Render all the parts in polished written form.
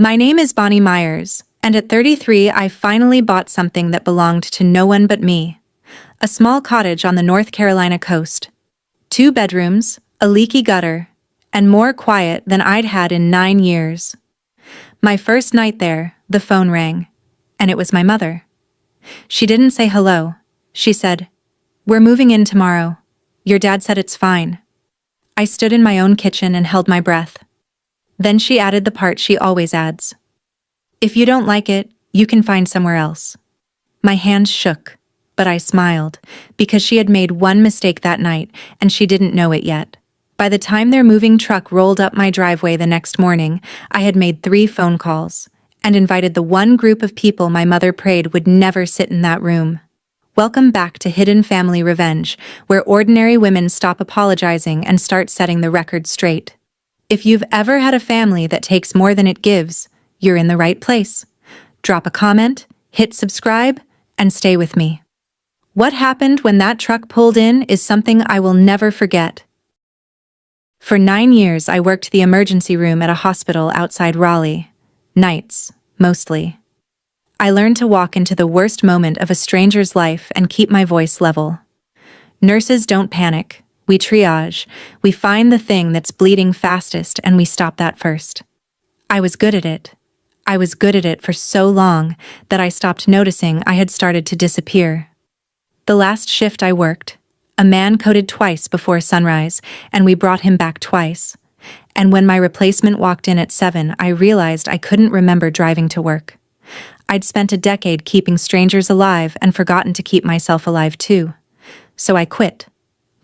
My name is Bonnie Myers, and at 33 I finally bought something that belonged to no one but me. A small cottage on the North Carolina coast. 2 bedrooms, a leaky gutter, and more quiet than I'd had in 9 years. My first night there, the phone rang, and it was my mother. She didn't say hello. She said, "We're moving in tomorrow. Your dad said it's fine." I stood in my own kitchen and held my breath. Then she added the part she always adds. "If you don't like it, you can find somewhere else." My hands shook, but I smiled, because she had made one mistake that night, and she didn't know it yet. By the time their moving truck rolled up my driveway the next morning, I had made 3 phone calls, and invited the one group of people my mother prayed would never sit in that room. Welcome back to Hidden Family Revenge, where ordinary women stop apologizing and start setting the record straight. If you've ever had a family that takes more than it gives, you're in the right place. Drop a comment, hit subscribe, and stay with me. What happened when that truck pulled in is something I will never forget. For 9 years, I worked the emergency room at a hospital outside Raleigh. Nights, mostly. I learned to walk into the worst moment of a stranger's life and keep my voice level. Nurses don't panic. We triage. We find the thing that's bleeding fastest and we stop that first. I was good at it. I was good at it for so long that I stopped noticing I had started to disappear. The last shift I worked, a man coded twice before sunrise, and we brought him back twice. And when my replacement walked in at 7, I realized I couldn't remember driving to work. I'd spent a decade keeping strangers alive and forgotten to keep myself alive too. So I quit.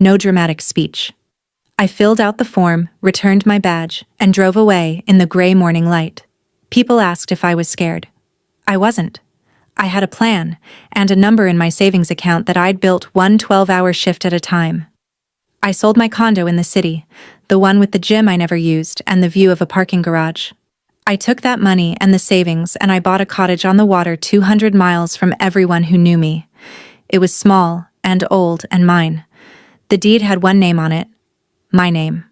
No dramatic speech. I filled out the form, returned my badge, and drove away in the gray morning light. People asked if I was scared. I wasn't. I had a plan, and a number in my savings account that I'd built one 12-hour shift at a time. I sold my condo in the city, the one with the gym I never used and the view of a parking garage. I took that money and the savings and I bought a cottage on the water 200 miles from everyone who knew me. It was small and old and mine. The deed had one name on it. My name.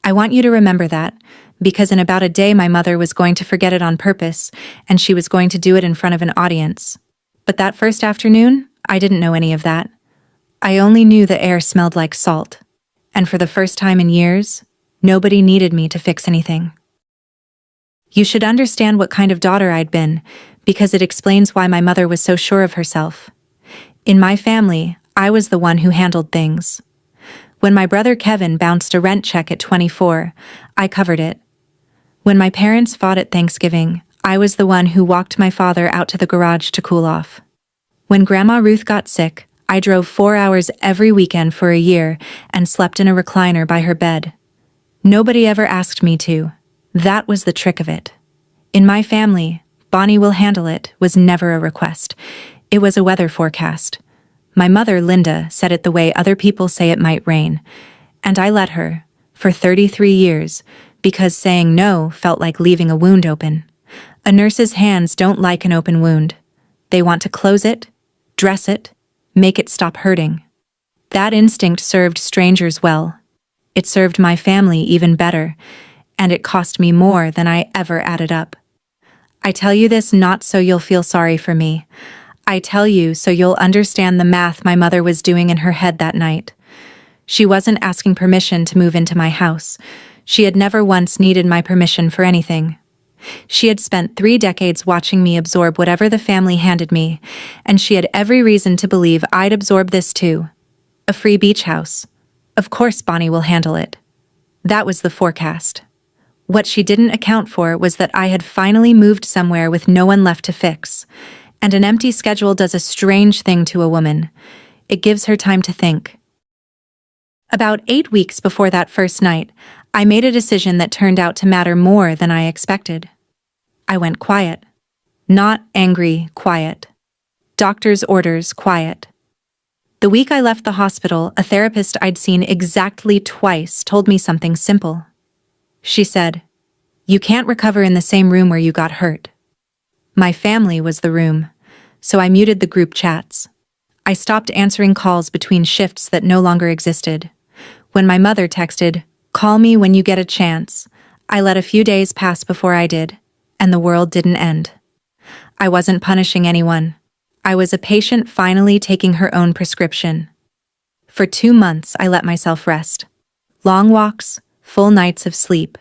I want you to remember that, because in about a day my mother was going to forget it on purpose, and she was going to do it in front of an audience. But that first afternoon, I didn't know any of that. I only knew the air smelled like salt. And for the first time in years, nobody needed me to fix anything. You should understand what kind of daughter I'd been, because it explains why my mother was so sure of herself. In my family, I was the one who handled things. When my brother Kevin bounced a rent check at 24, I covered it. When my parents fought at Thanksgiving, I was the one who walked my father out to the garage to cool off. When Grandma Ruth got sick, I drove 4 hours every weekend for a year and slept in a recliner by her bed. Nobody ever asked me to. That was the trick of it. In my family, "Bonnie will handle it" was never a request. It was a weather forecast. My mother, Linda, said it the way other people say it might rain, and I let her, for 33 years, because saying no felt like leaving a wound open. A nurse's hands don't like an open wound. They want to close it, dress it, make it stop hurting. That instinct served strangers well. It served my family even better, and it cost me more than I ever added up. I tell you this not so you'll feel sorry for me. I tell you so you'll understand the math my mother was doing in her head that night. She wasn't asking permission to move into my house. She had never once needed my permission for anything. She had spent 3 decades watching me absorb whatever the family handed me, and she had every reason to believe I'd absorb this too. A free beach house. Of course Bonnie will handle it. That was the forecast. What she didn't account for was that I had finally moved somewhere with no one left to fix. And an empty schedule does a strange thing to a woman. It gives her time to think. About 8 weeks before that first night, I made a decision that turned out to matter more than I expected. I went quiet. Not angry, quiet. Doctor's orders, quiet. The week I left the hospital, a therapist I'd seen exactly twice told me something simple. She said, "You can't recover in the same room where you got hurt." My family was the room, so I muted the group chats. I stopped answering calls between shifts that no longer existed. When my mother texted, "Call me when you get a chance," I let a few days pass before I did, and the world didn't end. I wasn't punishing anyone. I was a patient finally taking her own prescription. For 2 months, I let myself rest. Long walks, full nights of sleep,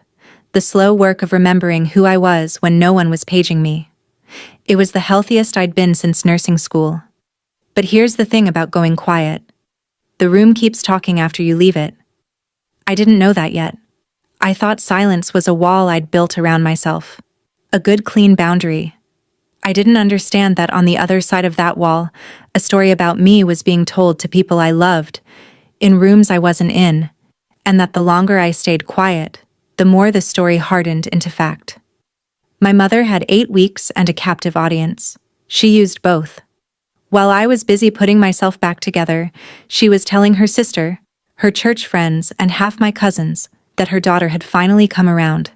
the slow work of remembering who I was when no one was paging me. It was the healthiest I'd been since nursing school. But here's the thing about going quiet. The room keeps talking after you leave it. I didn't know that yet. I thought silence was a wall I'd built around myself. A good clean boundary. I didn't understand that on the other side of that wall, a story about me was being told to people I loved, in rooms I wasn't in, and that the longer I stayed quiet, the more the story hardened into fact. My mother had 8 weeks and a captive audience. She used both. While I was busy putting myself back together, she was telling her sister, her church friends, and half my cousins that her daughter had finally come around,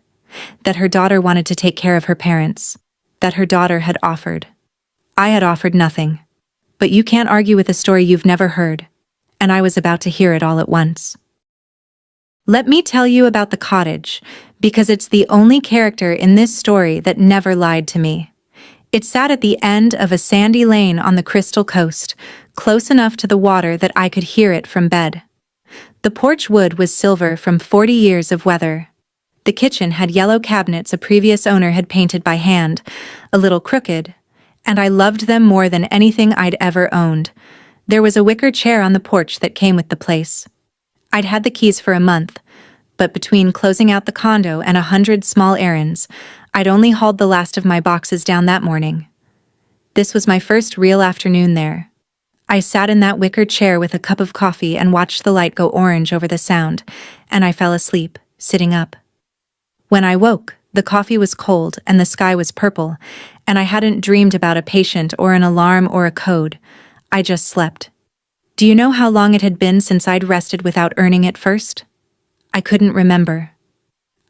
that her daughter wanted to take care of her parents, that her daughter had offered. I had offered nothing. But you can't argue with a story you've never heard, and I was about to hear it all at once. Let me tell you about the cottage, because it's the only character in this story that never lied to me. It sat at the end of a sandy lane on the Crystal Coast, close enough to the water that I could hear it from bed. The porch wood was silver from 40 years of weather. The kitchen had yellow cabinets a previous owner had painted by hand, a little crooked, and I loved them more than anything I'd ever owned. There was a wicker chair on the porch that came with the place. I'd had the keys for a month, but between closing out the condo and 100 small errands, I'd only hauled the last of my boxes down that morning. This was my first real afternoon there. I sat in that wicker chair with a cup of coffee and watched the light go orange over the Sound, and I fell asleep, sitting up. When I woke, the coffee was cold and the sky was purple, and I hadn't dreamed about a patient or an alarm or a code. I just slept. Do you know how long it had been since I'd rested without earning it first? I couldn't remember.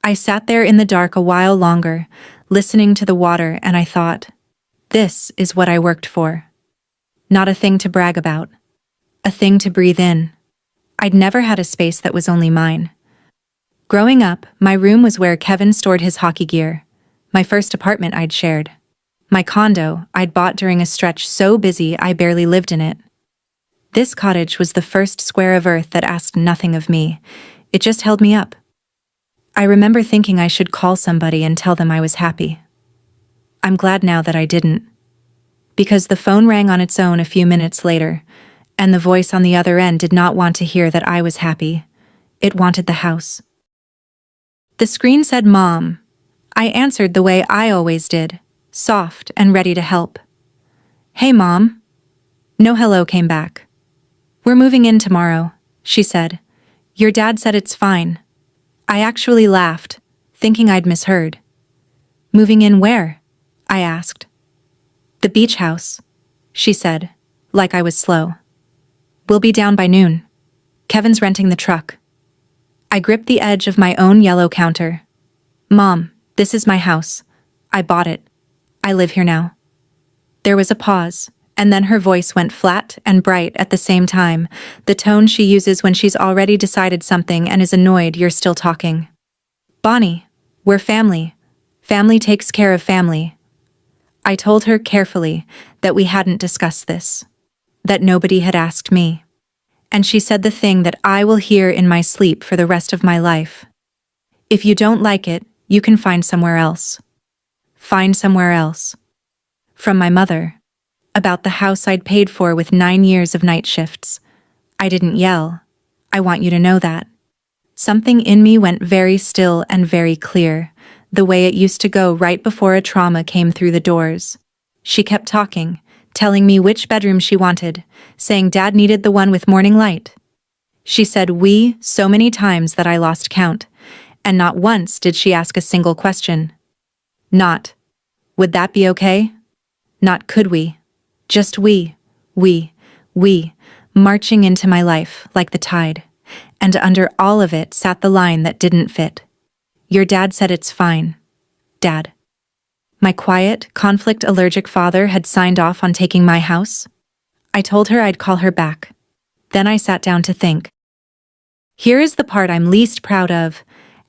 I sat there in the dark a while longer, listening to the water, and I thought, this is what I worked for. Not a thing to brag about. A thing to breathe in. I'd never had a space that was only mine. Growing up, my room was where Kevin stored his hockey gear. My first apartment I'd shared. My condo I'd bought during a stretch so busy I barely lived in it. This cottage was the first square of earth that asked nothing of me. It just held me up. I remember thinking I should call somebody and tell them I was happy. I'm glad now that I didn't. Because the phone rang on its own a few minutes later, and the voice on the other end did not want to hear that I was happy. It wanted the house. The screen said, "Mom." I answered the way I always did, soft and ready to help. "Hey, Mom." No hello came back. "We're moving in tomorrow," she said. "Your dad said it's fine." I actually laughed, thinking I'd misheard. "Moving in where?" I asked. "The beach house," she said, like I was slow. "We'll be down by noon. Kevin's renting the truck." I gripped the edge of my own yellow counter. "Mom, this is my house. I bought it. I live here now." There was a pause, and then her voice went flat and bright at the same time, the tone she uses when she's already decided something and is annoyed you're still talking. "Bonnie, we're family. Family takes care of family." I told her carefully that we hadn't discussed this, that nobody had asked me. And she said the thing that I will hear in my sleep for the rest of my life. "If you don't like it, you can find somewhere else." Find somewhere else. From my mother. About the house I'd paid for with 9 years of night shifts. I didn't yell. I want you to know that. Something in me went very still and very clear, the way it used to go right before a trauma came through the doors. She kept talking, telling me which bedroom she wanted, saying Dad needed the one with morning light. She said "we" so many times that I lost count, and not once did she ask a single question. Not, "Would that be okay?" Not "Could we?" Just we, marching into my life like the tide, and under all of it sat the line that didn't fit. "Your dad said it's fine. Dad." My quiet, conflict-allergic father had signed off on taking my house. I told her I'd call her back. Then I sat down to think. Here is the part I'm least proud of,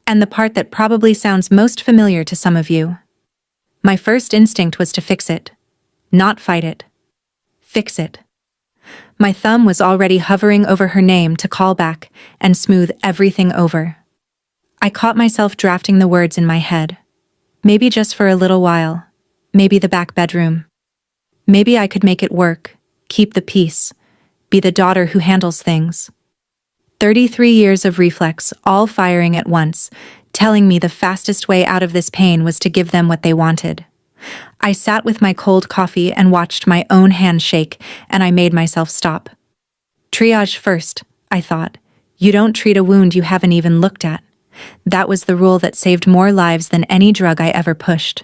and the part that probably sounds most familiar to some of you. My first instinct was to fix it. Not fight it. Fix it. My thumb was already hovering over her name to call back and smooth everything over. I caught myself drafting the words in my head. Maybe just for a little while. Maybe the back bedroom. Maybe I could make it work, keep the peace, be the daughter who handles things. 33 years of reflex, all firing at once, telling me the fastest way out of this pain was to give them what they wanted. I sat with my cold coffee and watched my own hand shake, and I made myself stop. Triage first, I thought. You don't treat a wound you haven't even looked at. That was the rule that saved more lives than any drug I ever pushed.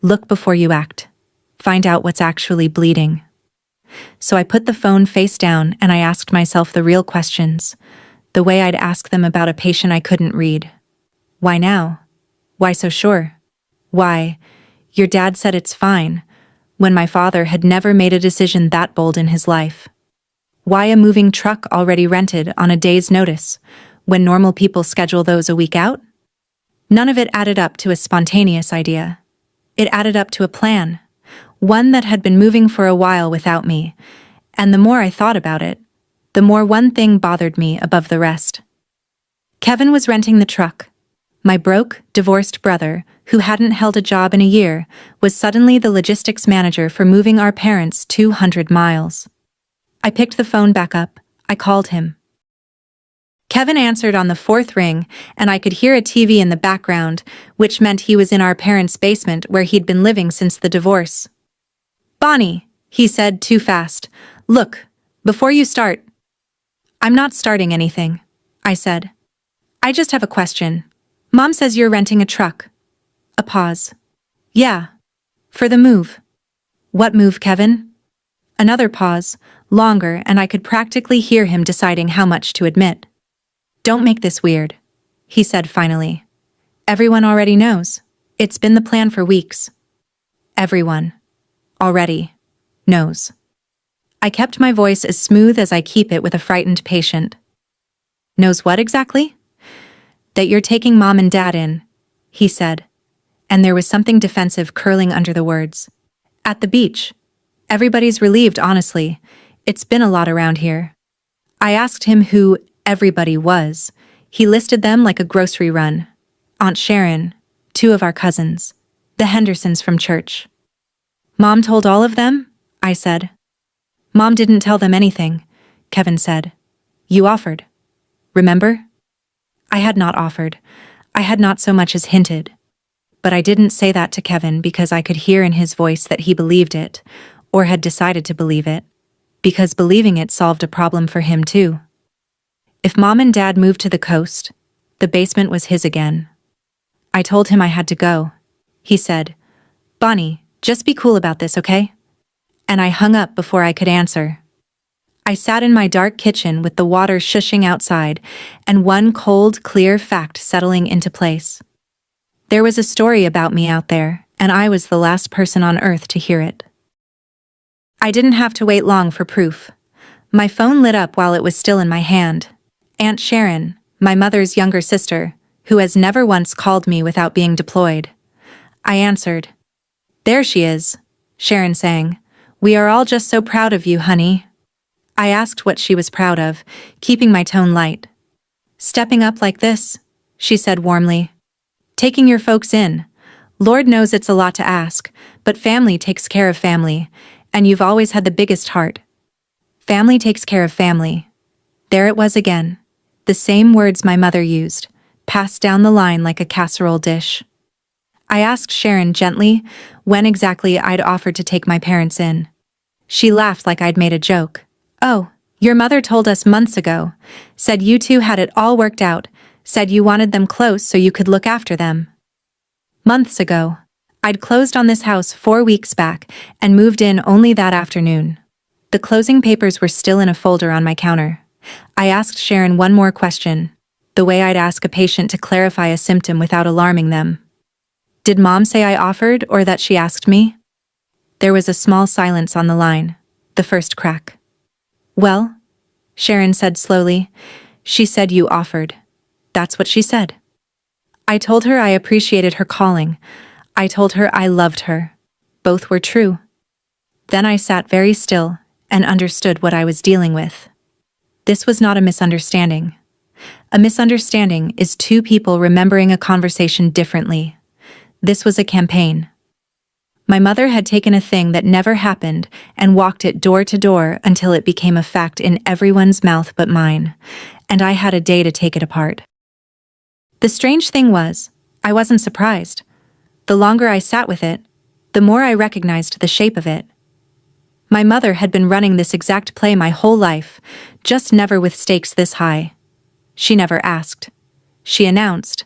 Look before you act. Find out what's actually bleeding. So I put the phone face down and I asked myself the real questions, the way I'd ask them about a patient I couldn't read. Why now? Why so sure? Why, your dad said it's fine, when my father had never made a decision that bold in his life. Why a moving truck already rented on a day's notice, when normal people schedule those a week out? None of it added up to a spontaneous idea. It added up to a plan, one that had been moving for a while without me, and the more I thought about it, the more one thing bothered me above the rest. Kevin was renting the truck. My broke, divorced brother, who hadn't held a job in a year, was suddenly the logistics manager for moving our parents 200 miles. I picked the phone back up. I called him. Kevin answered on the fourth ring, and I could hear a TV in the background, which meant he was in our parents' basement where he'd been living since the divorce. "Bonnie," he said too fast. "Look, before you start." "I'm not starting anything," I said. "I just have a question. Mom says you're renting a truck." A pause. "Yeah. For the move." "What move, Kevin?" Another pause, longer, and I could practically hear him deciding how much to admit. "Don't make this weird," he said finally. "Everyone already knows. It's been the plan for weeks." Everyone. Already. Knows. I kept my voice as smooth as I keep it with a frightened patient. "Knows what exactly?" "That you're taking Mom and Dad in," he said, and there was something defensive curling under the words. "At the beach. Everybody's relieved, honestly. It's been a lot around here." I asked him who everybody was. He listed them like a grocery run. Aunt Sharon, 2 of our cousins, the Hendersons from church. "Mom told all of them?" I said. "Mom didn't tell them anything," Kevin said. "You offered. Remember?" I had not offered. I had not so much as hinted. But I didn't say that to Kevin because I could hear in his voice that he believed it, or had decided to believe it, because believing it solved a problem for him too. If Mom and Dad moved to the coast, the basement was his again. I told him I had to go. He said, "Bonnie, just be cool about this, okay?" And I hung up before I could answer. I sat in my dark kitchen with the water shushing outside and one cold, clear fact settling into place. There was a story about me out there, and I was the last person on earth to hear it. I didn't have to wait long for proof. My phone lit up while it was still in my hand. Aunt Sharon, my mother's younger sister, who has never once called me without being deployed. I answered. "There she is," Sharon sang. "We are all just so proud of you, honey." I asked what she was proud of, keeping my tone light. "Stepping up like this," she said warmly. "Taking your folks in. Lord knows it's a lot to ask, but family takes care of family, and you've always had the biggest heart. Family takes care of family." There it was again. The same words my mother used, passed down the line like a casserole dish. I asked Sharon gently when exactly I'd offered to take my parents in. She laughed like I'd made a joke. "Oh, your mother told us months ago, said you two had it all worked out, said you wanted them close so you could look after them." Months ago. I'd closed on this house 4 weeks back and moved in only that afternoon. The closing papers were still in a folder on my counter. I asked Sharon one more question, the way I'd ask a patient to clarify a symptom without alarming them. "Did Mom say I offered or that she asked me?" There was a small silence on the line, the first crack. "Well," Sharon said slowly, "she said you offered. That's what she said." I told her I appreciated her calling. I told her I loved her. Both were true. Then I sat very still and understood what I was dealing with. This was not a misunderstanding. A misunderstanding is two people remembering a conversation differently. This was a campaign. My mother had taken a thing that never happened and walked it door to door until it became a fact in everyone's mouth but mine, and I had a day to take it apart. The strange thing was, I wasn't surprised. The longer I sat with it, the more I recognized the shape of it. My mother had been running this exact play my whole life, just never with stakes this high. She never asked. She announced,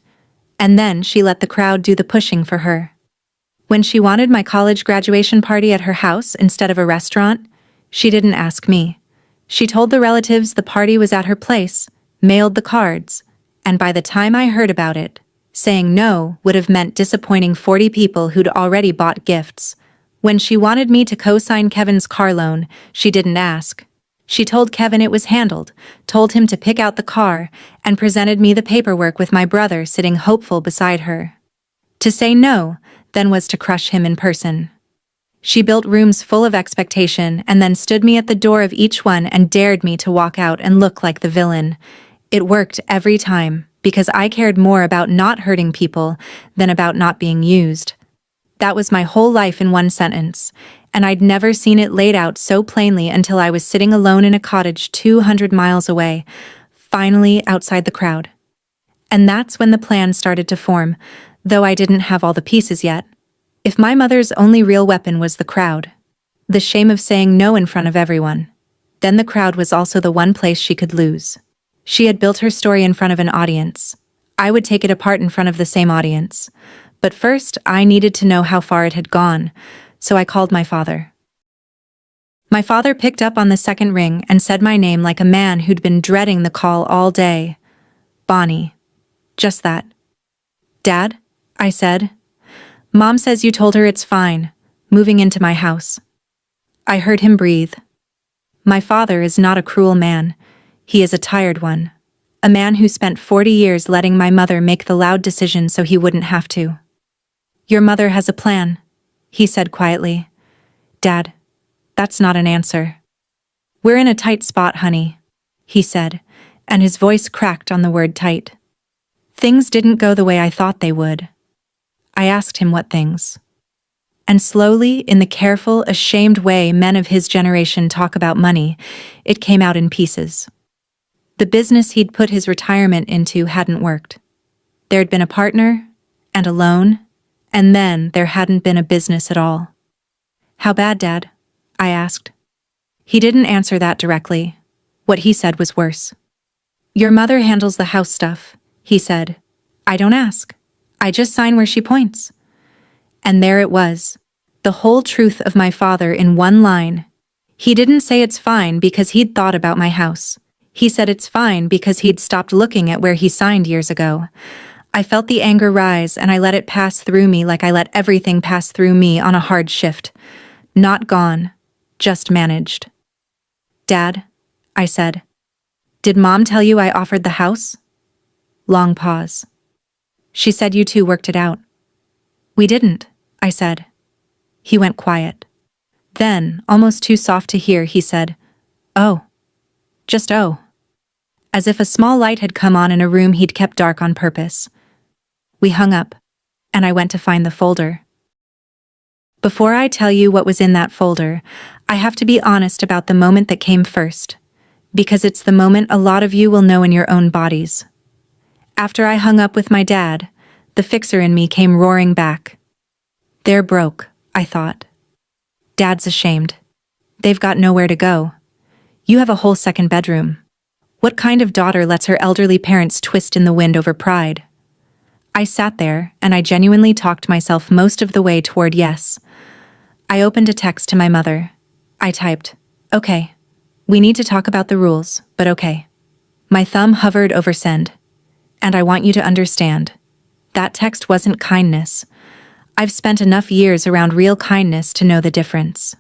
and then she let the crowd do the pushing for her. When she wanted my college graduation party at her house instead of a restaurant, she didn't ask me. She told the relatives the party was at her place, mailed the cards, and by the time I heard about it, saying no would have meant disappointing 40 people who'd already bought gifts. When she wanted me to co-sign Kevin's car loan, she didn't ask. She told Kevin it was handled, told him to pick out the car, and presented me the paperwork with my brother sitting hopeful beside her. To say no, then, was to crush him in person. She built rooms full of expectation and then stood me at the door of each one and dared me to walk out and look like the villain. It worked every time, because I cared more about not hurting people than about not being used. That was my whole life in one sentence, and I'd never seen it laid out so plainly until I was sitting alone in a cottage 200 miles away, finally outside the crowd. And that's when the plan started to form, though I didn't have all the pieces yet. If my mother's only real weapon was the crowd, the shame of saying no in front of everyone, then the crowd was also the one place she could lose. She had built her story in front of an audience. I would take it apart in front of the same audience. But first, I needed to know how far it had gone, so I called my father. My father picked up on the second ring and said my name like a man who'd been dreading the call all day. Bonnie. Just that. Dad? I said. Mom says you told her it's fine, moving into my house. I heard him breathe. My father is not a cruel man. He is a tired one. A man who spent 40 years letting my mother make the loud decision so he wouldn't have to. Your mother has a plan, he said quietly. Dad, that's not an answer. We're in a tight spot, honey, he said, and his voice cracked on the word tight. Things didn't go the way I thought they would. I asked him what things. And slowly, in the careful, ashamed way men of his generation talk about money, it came out in pieces. The business he'd put his retirement into hadn't worked. There'd been a partner, and a loan, and then there hadn't been a business at all. How bad, Dad? I asked. He didn't answer that directly. What he said was worse. Your mother handles the house stuff, he said. I don't ask. I just sign where she points. And there it was. The whole truth of my father in one line. He didn't say it's fine because he'd thought about my house. He said it's fine because he'd stopped looking at where he signed years ago. I felt the anger rise and I let it pass through me like I let everything pass through me on a hard shift. Not gone, just managed. Dad, I said. Did Mom tell you I offered the house? Long pause. She said you two worked it out. We didn't, I said. He went quiet. Then, almost too soft to hear, he said, Oh. Just oh. As if a small light had come on in a room he'd kept dark on purpose. We hung up, and I went to find the folder. Before I tell you what was in that folder, I have to be honest about the moment that came first, because it's the moment a lot of you will know in your own bodies. After I hung up with my dad, the fixer in me came roaring back. They're broke, I thought. Dad's ashamed. They've got nowhere to go. You have a whole second bedroom. What kind of daughter lets her elderly parents twist in the wind over pride? I sat there, and I genuinely talked myself most of the way toward yes. I opened a text to my mother. I typed, Okay. We need to talk about the rules, but okay. My thumb hovered over send. And I want you to understand. That text wasn't kindness. I've spent enough years around real kindness to know the difference.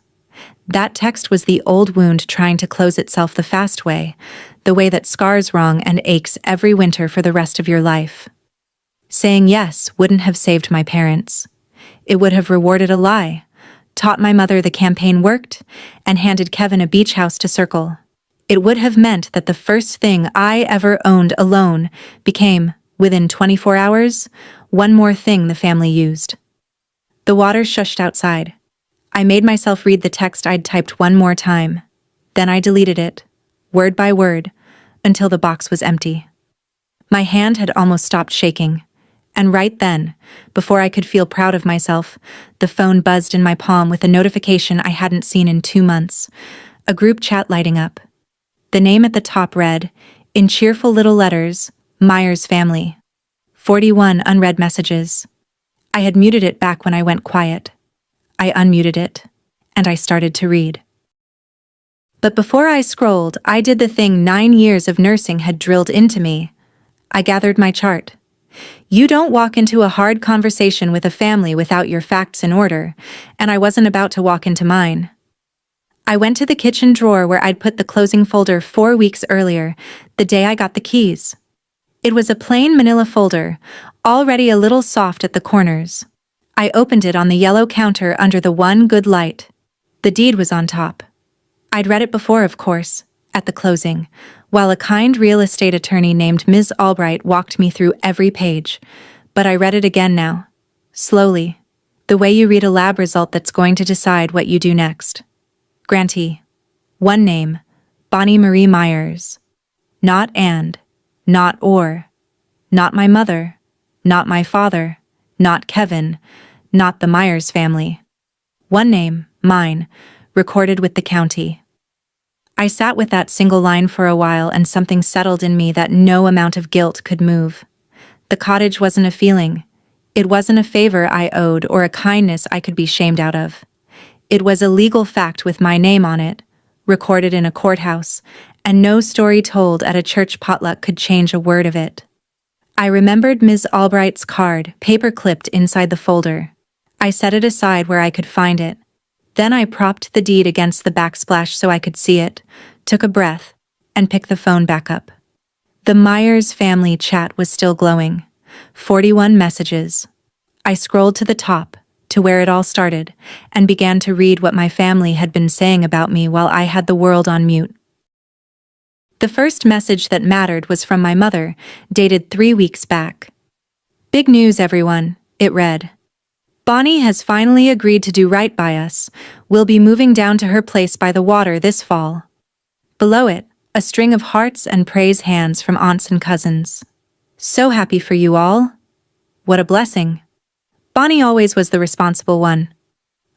That text was the old wound trying to close itself the fast way, the way that scars wrong and aches every winter for the rest of your life. Saying yes wouldn't have saved my parents. It would have rewarded a lie, taught my mother the campaign worked, and handed Kevin a beach house to circle. It would have meant that the first thing I ever owned alone became, within 24 hours, one more thing the family used. The water shushed outside. I made myself read the text I'd typed one more time. Then I deleted it, word by word, until the box was empty. My hand had almost stopped shaking. And right then, before I could feel proud of myself, the phone buzzed in my palm with a notification I hadn't seen in 2 months. A group chat lighting up. The name at the top read, in cheerful little letters, Myers Family. 41 unread messages. I had muted it back when I went quiet. I unmuted it, and I started to read. But before I scrolled, I did the thing 9 years of nursing had drilled into me. I gathered my chart. You don't walk into a hard conversation with a family without your facts in order, and I wasn't about to walk into mine. I went to the kitchen drawer where I'd put the closing folder 4 weeks earlier, the day I got the keys. It was a plain manila folder, already a little soft at the corners. I opened it on the yellow counter under the one good light. The deed was on top. I'd read it before, of course, at the closing, while a kind real estate attorney named Ms. Albright walked me through every page. But I read it again now, slowly, the way you read a lab result that's going to decide what you do next. Grantee. One name, Bonnie Marie Myers. Not and, not or. Not my mother, not my father, not Kevin, not the Myers family. One name, mine, recorded with the county. I sat with that single line for a while and something settled in me that no amount of guilt could move. The cottage wasn't a feeling. It wasn't a favor I owed or a kindness I could be shamed out of. It was a legal fact with my name on it, recorded in a courthouse, and no story told at a church potluck could change a word of it. I remembered Ms. Albright's card, paper-clipped inside the folder. I set it aside where I could find it. Then I propped the deed against the backsplash so I could see it, took a breath, and picked the phone back up. The Myers family chat was still glowing. 41 messages. I scrolled to the top, to where it all started, and began to read what my family had been saying about me while I had the world on mute. The first message that mattered was from my mother, dated 3 weeks back. Big news, everyone, it read. Bonnie has finally agreed to do right by us. We'll be moving down to her place by the water this fall. Below it, a string of hearts and praise hands from aunts and cousins. So happy for you all. What a blessing. Bonnie always was the responsible one.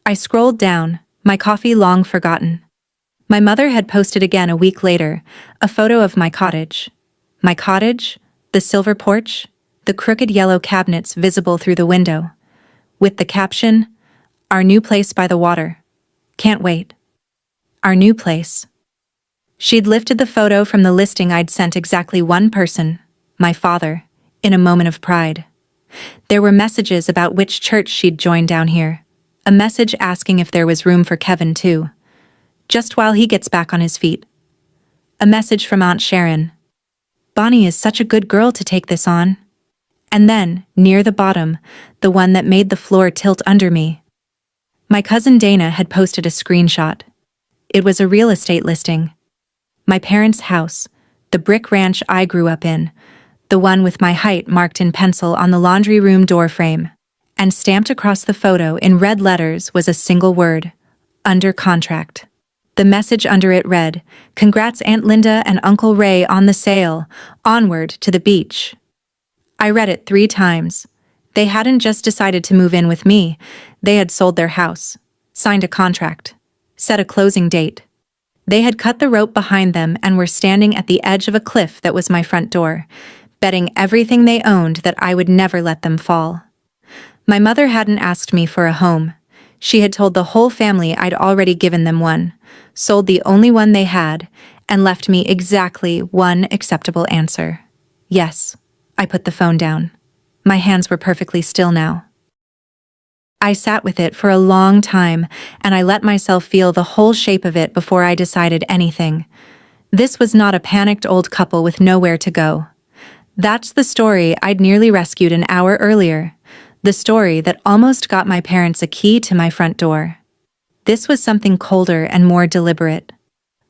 I scrolled down, my coffee long forgotten. My mother had posted again a week later, a photo of my cottage. My cottage, the silver porch, the crooked yellow cabinets visible through the window. With the caption, our new place by the water. Can't wait. Our new place. She'd lifted the photo from the listing I'd sent exactly one person, my father, in a moment of pride. There were messages about which church she'd joined down here. A message asking if there was room for Kevin too. Just while he gets back on his feet. A message from Aunt Sharon. Bonnie is such a good girl to take this on. And then, near the bottom, the one that made the floor tilt under me. My cousin Dana had posted a screenshot. It was a real estate listing. My parents' house, the brick ranch I grew up in, the one with my height marked in pencil on the laundry room door frame. And stamped across the photo in red letters was a single word, under contract. The message under it read, "Congrats Aunt Linda and Uncle Ray on the sale, onward to the beach." I read it 3 times. They hadn't just decided to move in with me, they had sold their house, signed a contract, set a closing date. They had cut the rope behind them and were standing at the edge of a cliff that was my front door, betting everything they owned that I would never let them fall. My mother hadn't asked me for a home. She had told the whole family I'd already given them one, sold the only one they had, and left me exactly one acceptable answer. Yes. I put the phone down. My hands were perfectly still now. I sat with it for a long time, and I let myself feel the whole shape of it before I decided anything. This was not a panicked old couple with nowhere to go. That's the story I'd nearly rescued an hour earlier. The story that almost got my parents a key to my front door. This was something colder and more deliberate.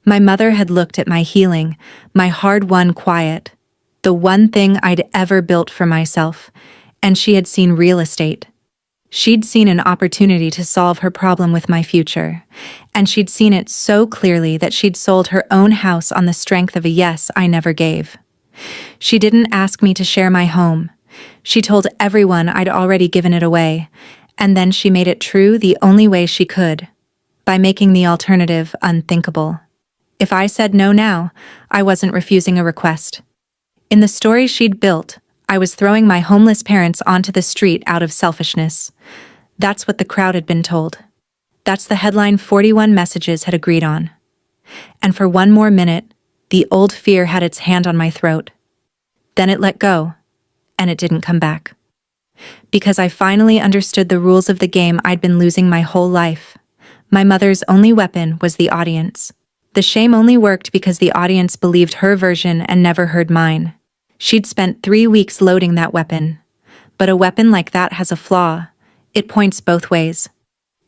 My mother had looked at my healing, my hard-won quiet, the one thing I'd ever built for myself, and she had seen real estate. She'd seen an opportunity to solve her problem with my future, and she'd seen it so clearly that she'd sold her own house on the strength of a yes I never gave. She didn't ask me to share my home. She told everyone I'd already given it away, and then she made it true the only way she could, by making the alternative unthinkable. If I said no now, I wasn't refusing a request. In the story she'd built, I was throwing my homeless parents onto the street out of selfishness. That's what the crowd had been told. That's the headline 41 Messages had agreed on. And for one more minute, the old fear had its hand on my throat. Then it let go, and it didn't come back. Because I finally understood the rules of the game I'd been losing my whole life. My mother's only weapon was the audience. The shame only worked because the audience believed her version and never heard mine. She'd spent 3 weeks loading that weapon. But a weapon like that has a flaw. It points both ways.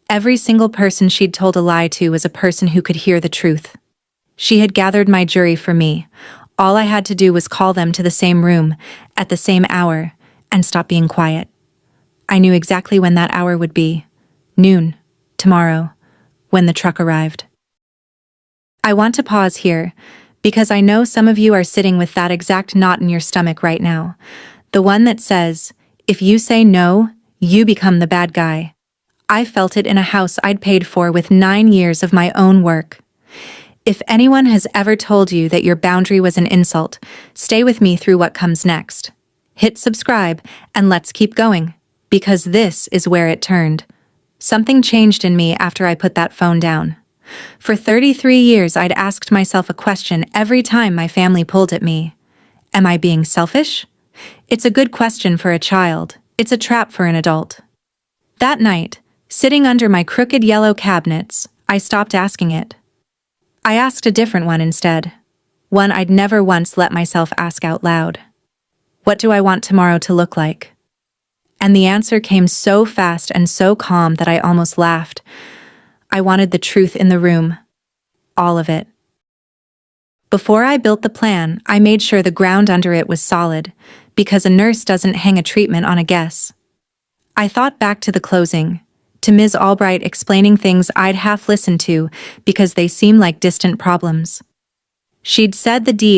Every single person she'd told a lie to was a person who could hear the truth. She had gathered my jury for me. All I had to do was call them to the same room, at the same hour, and stop being quiet. I knew exactly when that hour would be. Noon. Tomorrow. When the truck arrived. I want to pause here, because I know some of you are sitting with that exact knot in your stomach right now. The one that says, if you say no, you become the bad guy. I felt it in a house I'd paid for with 9 years of my own work. If anyone has ever told you that your boundary was an insult, stay with me through what comes next. Hit subscribe, and let's keep going, because this is where it turned. Something changed in me after I put that phone down. For 33 years, I'd asked myself a question every time my family pulled at me. Am I being selfish? It's a good question for a child. It's a trap for an adult. That night, sitting under my crooked yellow cabinets, I stopped asking it. I asked a different one instead. One I'd never once let myself ask out loud. What do I want tomorrow to look like? And the answer came so fast and so calm that I almost laughed. I wanted the truth in the room. All of it. Before I built the plan, I made sure the ground under it was solid, because a nurse doesn't hang a treatment on a guess. I thought back to the closing, to Ms. Albright explaining things I'd half listened to because they seemed like distant problems. She'd said the deed